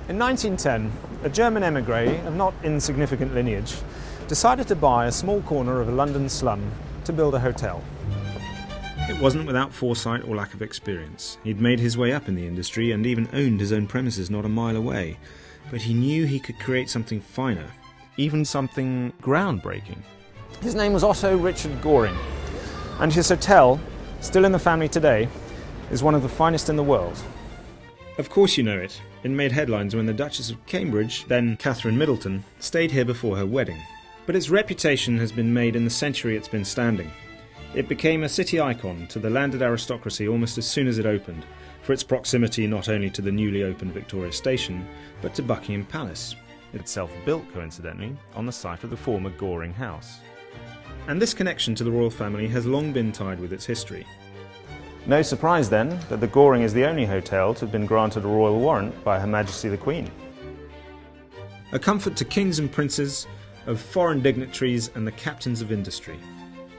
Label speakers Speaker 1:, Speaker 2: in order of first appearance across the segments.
Speaker 1: In 1910, a German émigré of not insignificant lineage decided to buy a small corner of a London slum to build a hotel.
Speaker 2: It wasn't without foresight or lack of experience. He'd made his way up in the industry and even owned his own premises not a mile away. But he knew he could create something finer,
Speaker 1: Even something groundbreaking. His name was Otto Richard Goring, and his hotel, still in the family today, is one of the finest in the world.
Speaker 2: Of course you know it. It made headlines when the Duchess of Cambridge, then Catherine Middleton, stayed here before her wedding. But its reputation has been made in the century it's been standing. It became a city icon to the landed aristocracy almost as soon as it opened, for its proximity not only to the newly opened Victoria Station, but to Buckingham Palace.
Speaker 1: Itself built, coincidentally, on the site of the former Goring house.
Speaker 2: And this connection to the royal family has long been tied with its history.
Speaker 1: No surprise then that the Goring is the only hotel to have been granted a royal warrant by Her Majesty the Queen.
Speaker 2: A comfort to kings and princes, of foreign dignitaries and the captains of industry.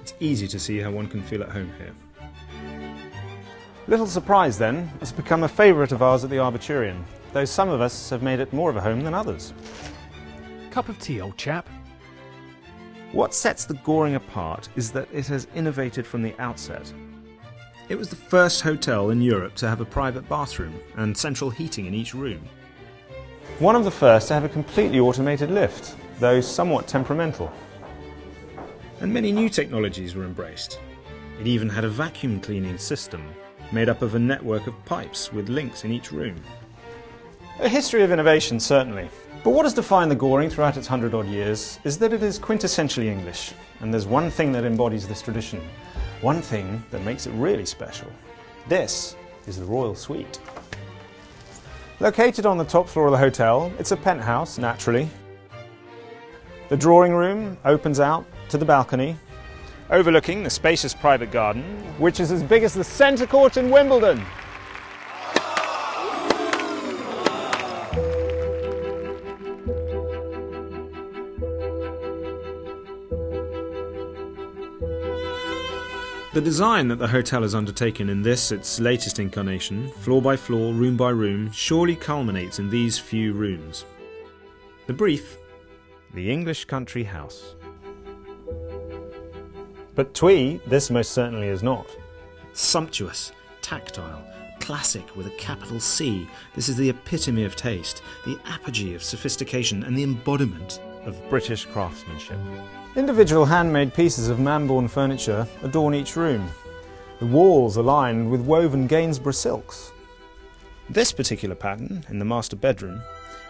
Speaker 2: It's easy to see how one can feel at home here.
Speaker 1: Little surprise then, it's become a favourite of ours at the Arbourian, though some of us have made it more of a home than others.
Speaker 3: Cup of tea, old chap.
Speaker 1: What sets the Goring apart is that it has innovated from the outset.
Speaker 2: It was the first hotel in Europe to have a private bathroom and central heating in each room.
Speaker 1: One of the first to have a completely automated lift, though somewhat temperamental.
Speaker 2: And many new technologies were embraced. It even had a vacuum cleaning system made up of a network of pipes with links in each room.
Speaker 1: A history of innovation, certainly. But what has defined the Goring throughout its 100-odd years is that it is quintessentially English, and there's one thing that embodies this tradition, one thing that makes it really special. This is the Royal Suite. Located on the top floor of the hotel, it's a penthouse, naturally. The drawing room opens out to the balcony, overlooking the spacious private garden, which is as big as the centre court in Wimbledon.
Speaker 2: The design that the hotel has undertaken in this, its latest incarnation, floor by floor, room by room, surely culminates in these few rooms. The brief:
Speaker 1: the English country house. But twee, this most certainly is not.
Speaker 2: Sumptuous, tactile, classic with a capital C. This is the epitome of taste, the apogee of sophistication and the embodiment
Speaker 1: of British craftsmanship. Individual handmade pieces of man-born furniture adorn each room. The walls are lined with woven Gainsborough silks.
Speaker 2: This particular pattern, in the master bedroom,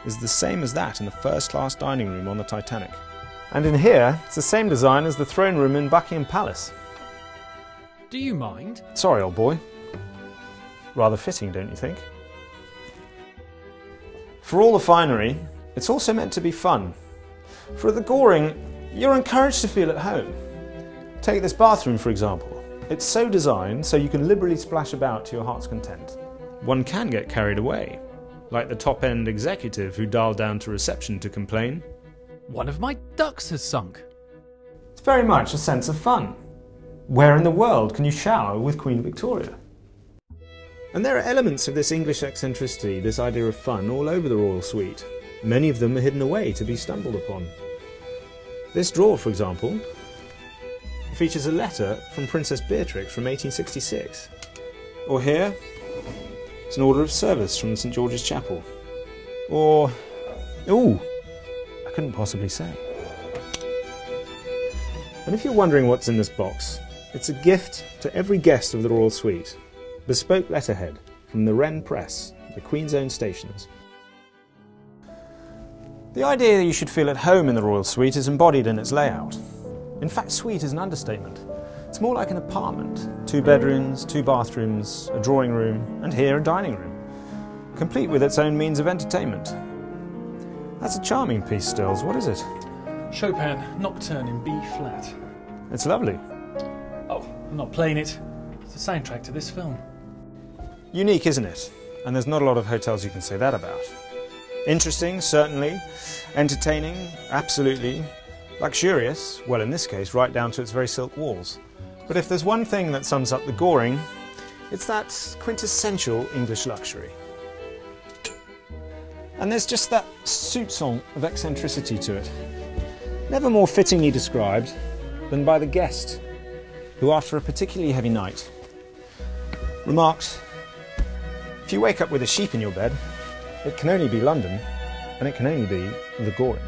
Speaker 2: is the same as that in the first-class dining room on the Titanic.
Speaker 1: And in here, it's the same design as the throne room in Buckingham Palace.
Speaker 3: Do you mind?
Speaker 1: Sorry, old boy. Rather fitting, don't you think? For all the finery, it's also meant to be fun. For at the Goring, you're encouraged to feel at home. Take this bathroom, for example. It's so designed so you can liberally splash about to your heart's content.
Speaker 2: One can get carried away, like the top-end executive who dialed down to reception to complain.
Speaker 3: One of my ducks has sunk.
Speaker 1: It's very much a sense of fun. Where in the world can you shower with Queen Victoria?
Speaker 2: And there are elements of this English eccentricity, this idea of fun, all over the royal suite. Many of them are hidden away to be stumbled upon. This drawer, for example, features a letter from Princess Beatrix from 1866. Or here, it's an order of service from St George's Chapel. Or, ooh,
Speaker 1: I couldn't possibly say.
Speaker 2: And if you're wondering what's in this box, it's a gift to every guest of the royal suite. Bespoke letterhead from the Wren Press, the Queen's Own Stations.
Speaker 1: The idea that you should feel at home in the royal suite is embodied in its layout. In fact, suite is an understatement. It's more like an apartment. 2 bedrooms, 2 bathrooms, a drawing room, and here a dining room, complete with its own means of entertainment. That's a charming piece, Stills. What is it?
Speaker 3: Chopin, Nocturne in B flat.
Speaker 1: It's lovely.
Speaker 3: Oh, I'm not playing it. It's the soundtrack to this film.
Speaker 1: Unique, isn't it? And there's not a lot of hotels you can say that about. Interesting, certainly. Entertaining, absolutely. Luxurious, well in this case right down to its very silk walls. But if there's one thing that sums up the Goring, it's that quintessential English luxury. And there's just that soupçon of eccentricity to it, never more fittingly described than by the guest, who after a particularly heavy night remarked, "If you wake up with a sheep in your bed, it can only be London, and it can only be the Goring."